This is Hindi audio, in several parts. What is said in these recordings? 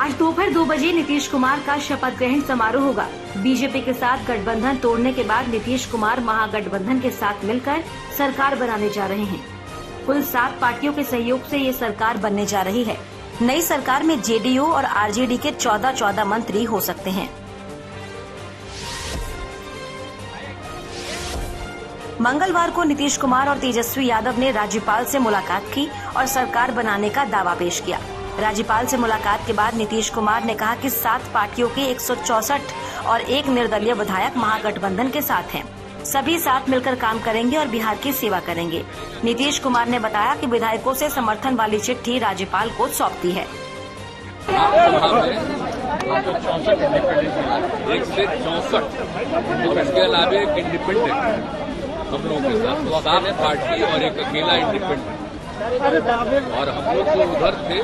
आज दोपहर 2 बजे नीतीश कुमार का शपथ ग्रहण समारोह होगा। बीजेपी के साथ गठबंधन तोड़ने के बाद नीतीश कुमार महागठबंधन के साथ मिलकर सरकार बनाने जा रहे हैं। कुल 7 पार्टियों के सहयोग से ये सरकार बनने जा रही है। नई सरकार में जेडीयू और आरजेडी के 14 मंत्री हो सकते हैं। मंगलवार को नीतीश कुमार और तेजस्वी यादव ने राज्यपाल से मुलाकात की और सरकार बनाने का दावा पेश किया। राज्यपाल से मुलाकात के बाद नीतीश कुमार ने कहा कि 7 पार्टियों के 164 और 1 निर्दलीय विधायक महागठबंधन के साथ हैं। सभी साथ मिलकर काम करेंगे और बिहार की सेवा करेंगे। नीतीश कुमार ने बताया कि विधायकों से समर्थन वाली चिट्ठी राज्यपाल को सौंप दी है। 1 से 64 और इसके अलावा एक इंडिपेंडेंट हम लोगों के साथ 7 पार्टी और एक अकेला इंडिपेंडेंट, और हम लोग जो उधर थे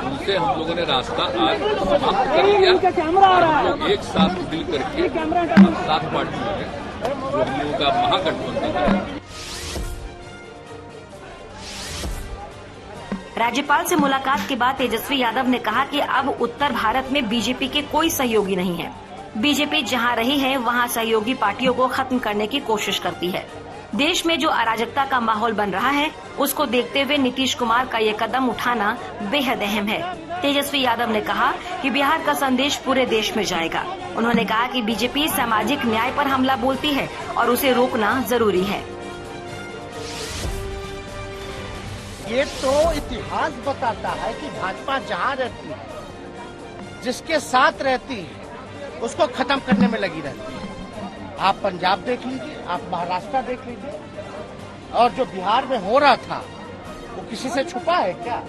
उनसे हम लोगों ने रास्ता आज समाप्त कर दिया और हम लोग एक साथ मिल करके 7 पार्टियों में जो हम लोगों का महागठबंधन है। राज्यपाल से मुलाकात के बाद तेजस्वी यादव ने कहा कि अब उत्तर भारत में बीजेपी के कोई सहयोगी नहीं है। बीजेपी जहां रही है वहां सहयोगी पार्टियों को खत्म करने की कोशिश करती है। देश में जो अराजकता का माहौल बन रहा है उसको देखते हुए नीतीश कुमार का ये कदम उठाना बेहद अहम है। तेजस्वी यादव ने कहा कि बिहार का संदेश पूरे देश में जाएगा। उन्होंने कहा कि बीजेपी सामाजिक न्याय पर हमला बोलती है और उसे रोकना जरूरी है। ये तो इतिहास बताता है कि भाजपा जहाँ रहती है, जिसके साथ रहती है, उसको खत्म करने में लगी रहती है। आप पंजाब देख लीजिए, आप महाराष्ट्र देख लीजिए, और जो बिहार में हो रहा था वो किसी से छुपा है क्या?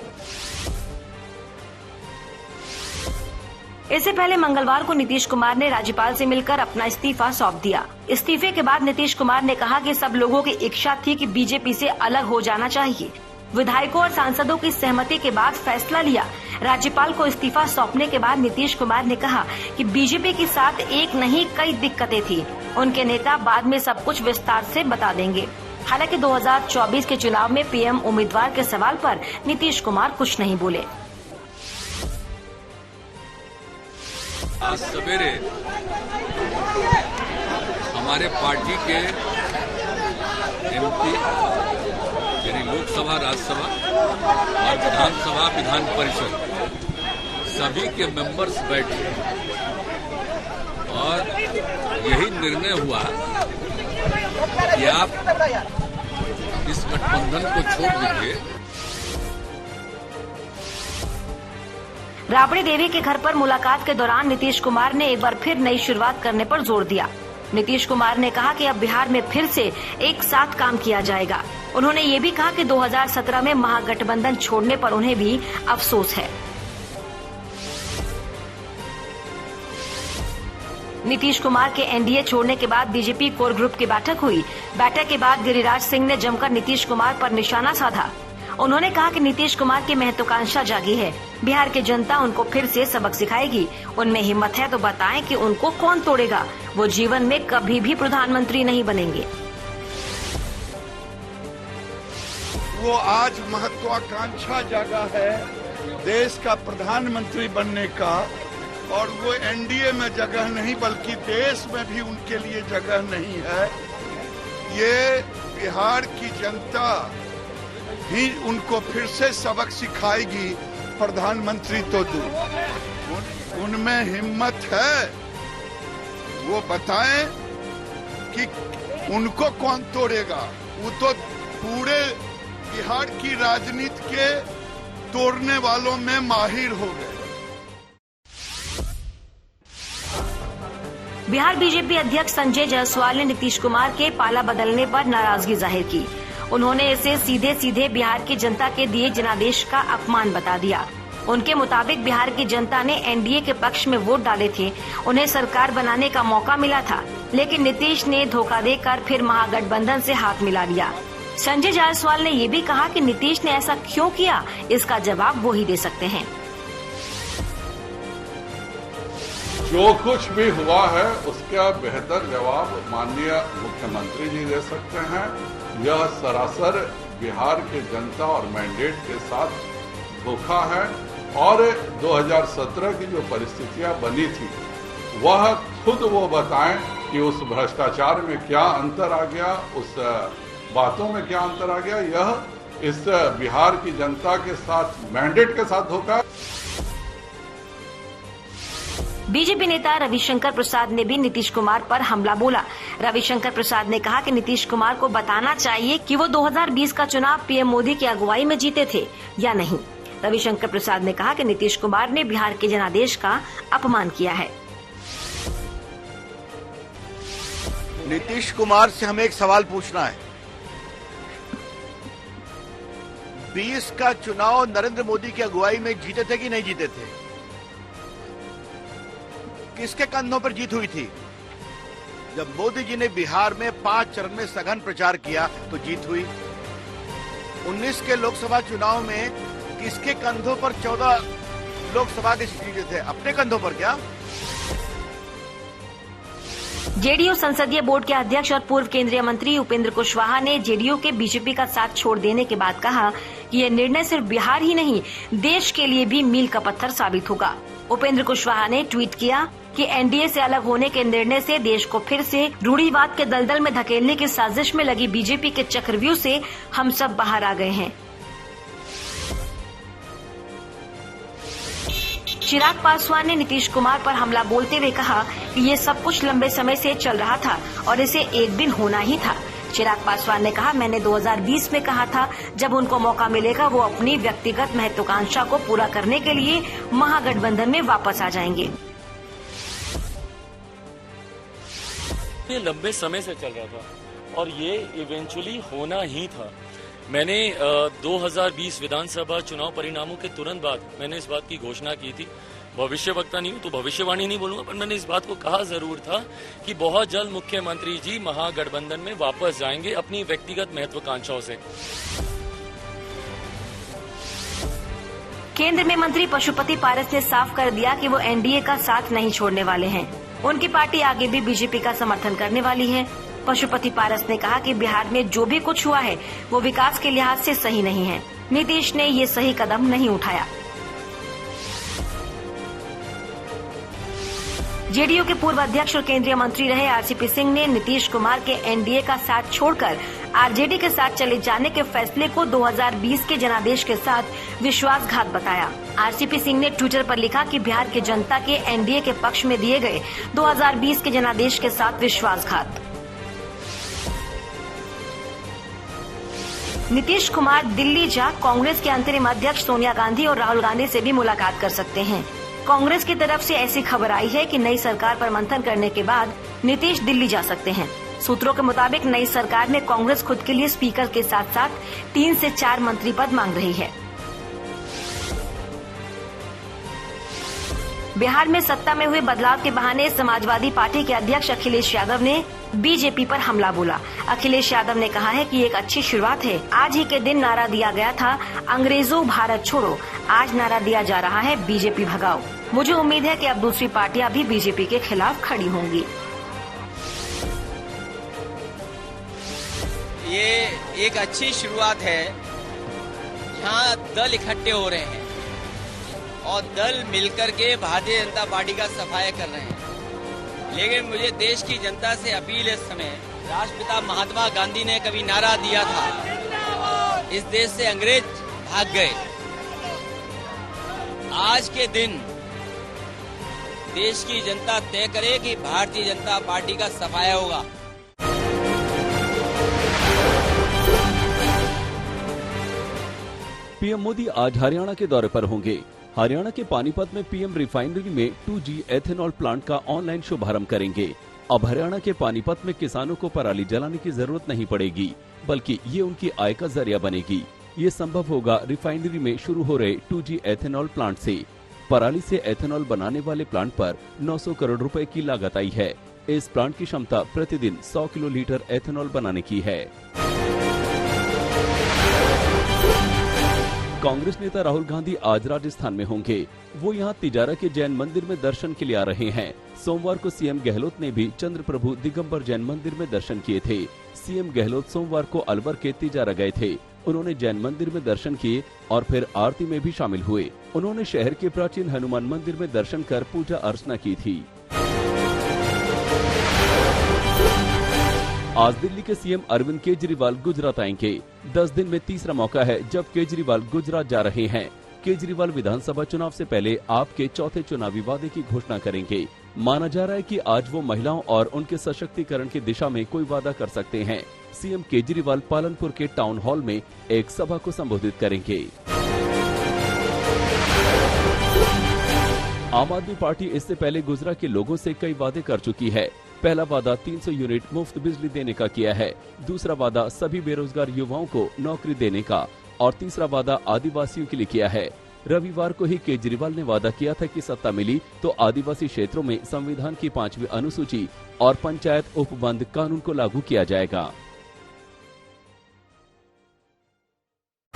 इससे पहले मंगलवार को नीतीश कुमार ने राज्यपाल से मिलकर अपना इस्तीफा सौंप दिया। इस्तीफे के बाद नीतीश कुमार ने कहा कि सब लोगों की इच्छा थी कि बीजेपी से अलग हो जाना चाहिए। विधायकों और सांसदों की सहमति के बाद फैसला लिया। राज्यपाल को इस्तीफा सौंपने के बाद नीतीश कुमार ने कहा कि बीजेपी के साथ एक नहीं कई दिक्कतें थी। उनके नेता बाद में सब कुछ विस्तार से बता देंगे। हालांकि 2024 के चुनाव में पीएम उम्मीदवार के सवाल पर नीतीश कुमार कुछ नहीं बोले। आज सवेरे हमारे पार्टी के एमपी यानी लोकसभा, राज्यसभा और विधानसभा, विधान परिषद सभी के मेंबर्स बैठे और यही निर्णय हुआ कि आप इस गठबंधन को छोड़ दीजिए। राबड़ी देवी के घर पर मुलाकात के दौरान नीतीश कुमार ने एक बार फिर नई शुरुआत करने पर जोर दिया। नीतीश कुमार ने कहा कि अब बिहार में फिर से एक साथ काम किया जाएगा। उन्होंने ये भी कहा कि 2017 में महागठबंधन छोड़ने पर उन्हें भी अफसोस है। नीतीश कुमार के एनडीए छोड़ने के बाद बीजेपी कोर ग्रुप की बैठक हुई। बैठक के बाद गिरिराज सिंह ने जमकर नीतीश कुमार पर निशाना साधा। उन्होंने कहा कि नीतीश कुमार की महत्वाकांक्षा जागी है। बिहार की जनता उनको फिर से सबक सिखाएगी। उनमें हिम्मत है तो बताएं कि उनको कौन तोड़ेगा। वो जीवन में कभी भी प्रधानमंत्री नहीं बनेंगे। वो आज महत्वाकांक्षा जागा है देश का प्रधानमंत्री बनने का, और वो एनडीए में जगह नहीं बल्कि देश में भी उनके लिए जगह नहीं है। ये बिहार की जनता ही उनको फिर से सबक सिखाएगी। प्रधानमंत्री तो दूर, उनमें हिम्मत है, वो बताएं कि उनको कौन तोड़ेगा। वो तो पूरे बिहार की राजनीति के तोड़ने वालों में माहिर हो गए। बिहार बीजेपी अध्यक्ष संजय जायसवाल ने नीतीश कुमार के पाला बदलने पर नाराजगी जाहिर की। उन्होंने इसे सीधे सीधे बिहार की जनता के दिए जनादेश का अपमान बता दिया। उनके मुताबिक बिहार की जनता ने एनडीए के पक्ष में वोट डाले थे, उन्हें सरकार बनाने का मौका मिला था, लेकिन नीतीश ने धोखा देकर फिर महागठबंधन से हाथ मिला लिया। संजय जायसवाल ने ये भी कहा कि नीतीश ने ऐसा क्यों किया, इसका जवाब वो ही दे सकते हैं। जो कुछ भी हुआ है उसका बेहतर जवाब माननीय मुख्यमंत्री जी दे सकते हैं। यह सरासर बिहार की जनता और मैंडेट के साथ धोखा है। और 2017 की जो परिस्थितियां बनी थी वह खुद वो बताएं कि उस भ्रष्टाचार में क्या अंतर आ गया, उस बातों में क्या अंतर आ गया। यह इस बिहार की जनता के साथ मैंडेट के साथ धोखा। बीजेपी नेता रविशंकर प्रसाद ने भी नीतीश कुमार पर हमला बोला। रविशंकर प्रसाद ने कहा कि नीतीश कुमार को बताना चाहिए कि वो 2020 का चुनाव पीएम मोदी की अगुवाई में जीते थे या नहीं। रविशंकर प्रसाद ने कहा कि नीतीश कुमार ने बिहार के जनादेश का अपमान किया है। नीतीश कुमार से हमें एक सवाल पूछना है। 20 का चुनाव नरेंद्र मोदी की अगुवाई में जीते थे कि नहीं जीते थे? किसके कंधों पर जीत हुई थी? जब मोदी जी ने बिहार में 5 चरण में सघन प्रचार किया तो जीत हुई। 19 के लोकसभा चुनाव में किसके कंधों पर 14 लोकसभा के सीट जीते थे? अपने कंधों पर क्या? जेडीयू संसदीय बोर्ड के अध्यक्ष और पूर्व केंद्रीय मंत्री उपेंद्र कुशवाहा ने जेडीयू के बीजेपी का साथ छोड़ देने के बाद कहा कि यह निर्णय सिर्फ बिहार ही नहीं, देश के लिए भी मील का पत्थर साबित होगा। उपेंद्र कुशवाहा ने ट्वीट किया कि एनडीए से अलग होने के निर्णय से देश को फिर से रूढ़िवाद के दलदल में धकेलने की साजिश में लगी बीजेपी के चक्रव्यूह से हम सब बाहर आ गए हैं। चिराग पासवान ने नीतीश कुमार पर हमला बोलते हुए कहा कि ये सब कुछ लंबे समय से चल रहा था और इसे एक दिन होना ही था। चिराग पासवान ने कहा, मैंने 2020 में कहा था जब उनको मौका मिलेगा वो अपनी व्यक्तिगत महत्वाकांक्षा को पूरा करने के लिए महागठबंधन में वापस आ जाएंगे। ये लंबे समय से चल रहा था और ये इवेंचुअली होना ही था। मैंने 2020 विधानसभा चुनाव परिणामों के तुरंत बाद मैंने इस बात की घोषणा की थी। भविष्य वक्ता नहीं हूं तो भविष्यवाणी नहीं बोलूंगा, पर मैंने इस बात को कहा जरूर था कि बहुत जल्द मुख्यमंत्री जी महागठबंधन में वापस जाएंगे अपनी व्यक्तिगत महत्वाकांक्षाओं से। केंद्र में मंत्री पशुपति पारस ने साफ कर दिया कि वो एनडीए का साथ नहीं छोड़ने वाले हैं। उनकी पार्टी आगे भी बीजेपी का समर्थन करने वाली है। पशुपति पारस ने कहा कि बिहार में जो भी कुछ हुआ है वो विकास के लिहाज से सही नहीं है। नीतीश ने ये सही कदम नहीं उठाया। जेडीयू के पूर्व अध्यक्ष और केंद्रीय मंत्री रहे आरसीपी सिंह ने नीतीश कुमार के एनडीए का साथ छोड़कर आरजेडी के साथ चले जाने के फैसले को 2020 के जनादेश के साथ विश्वासघात बताया। आरसीपी सिंह ने ट्विटर पर लिखा कि बिहार की जनता के एनडीए के पक्ष में दिए गए 2020 के जनादेश के साथ विश्वासघात। नीतीश कुमार दिल्ली जा कांग्रेस के अंतरिम अध्यक्ष सोनिया गांधी और राहुल गांधी से भी मुलाकात कर सकते हैं। कांग्रेस की तरफ से ऐसी खबर आई है कि नई सरकार पर मंथन करने के बाद नीतीश दिल्ली जा सकते हैं। सूत्रों के मुताबिक नई सरकार में कांग्रेस खुद के लिए स्पीकर के साथ साथ 3 से 4 मंत्री पद मांग रही है। बिहार में सत्ता में हुए बदलाव के बहाने समाजवादी पार्टी के अध्यक्ष अखिलेश यादव ने बीजेपी पर हमला बोला। अखिलेश यादव ने कहा है कि ये एक अच्छी शुरुआत है। आज ही के दिन नारा दिया गया था अंग्रेजों भारत छोड़ो, आज नारा दिया जा रहा है बीजेपी भगाओ। मुझे उम्मीद है कि अब दूसरी पार्टियां भी बीजेपी के खिलाफ खड़ी होंगी। ये एक अच्छी शुरुआत है जहाँ दल इकट्ठे हो रहे हैं और दल मिलकर के भारतीय जनता पार्टी का सफाया कर रहे हैं। लेकिन मुझे देश की जनता से अपील है, इस समय राष्ट्रपिता महात्मा गांधी ने कभी नारा दिया था, इस देश से अंग्रेज भाग गए। आज के दिन देश की जनता तय करे कि भारतीय जनता पार्टी का सफाया होगा। पीएम मोदी आज हरियाणा के दौरे पर होंगे। हरियाणा के पानीपत में पीएम रिफाइनरी में 2G एथेनॉल प्लांट का ऑनलाइन शुभारंभ करेंगे। अब हरियाणा के पानीपत में किसानों को पराली जलाने की जरूरत नहीं पड़ेगी, बल्कि ये उनकी आय का जरिया बनेगी। ये संभव होगा रिफाइनरी में शुरू हो रहे 2G एथेनॉल प्लांट से। पराली से एथेनॉल बनाने वाले प्लांट पर 900 करोड़ रुपए की लागत आई है। इस प्लांट की क्षमता प्रतिदिन 100 किलोलीटर एथेनॉल बनाने की है। कांग्रेस नेता राहुल गांधी आज राजस्थान में होंगे। वो यहां तिजारा के जैन मंदिर में दर्शन के लिए आ रहे हैं। सोमवार को सीएम गहलोत ने भी चंद्रप्रभु दिगंबर जैन मंदिर में दर्शन किए थे। सीएम गहलोत सोमवार को अलवर के तिजारा गए थे। उन्होंने जैन मंदिर में दर्शन किए और फिर आरती में भी शामिल हुए। उन्होंने शहर के प्राचीन हनुमान मंदिर में दर्शन कर पूजा अर्चना की थी। आज दिल्ली के सीएम अरविंद केजरीवाल गुजरात आएंगे। 10 दिन में तीसरा मौका है जब केजरीवाल गुजरात जा रहे हैं। केजरीवाल विधानसभा चुनाव से पहले आपके चौथे चुनावी वादे की घोषणा करेंगे। माना जा रहा है कि आज वो महिलाओं और उनके सशक्तिकरण की दिशा में कोई वादा कर सकते हैं। सीएम केजरीवाल पालनपुर के टाउन हॉल में एक सभा को संबोधित करेंगे। आम आदमी पार्टी इससे पहले गुजरात के लोगों से कई वादे कर चुकी है। पहला वादा 300 यूनिट मुफ्त बिजली देने का किया है। दूसरा वादा सभी बेरोजगार युवाओं को नौकरी देने का और तीसरा वादा आदिवासियों के लिए किया है। रविवार को ही केजरीवाल ने वादा किया था कि सत्ता मिली तो आदिवासी क्षेत्रों में संविधान की 5वीं अनुसूची और पंचायत उपबंध कानून को लागू किया जाएगा।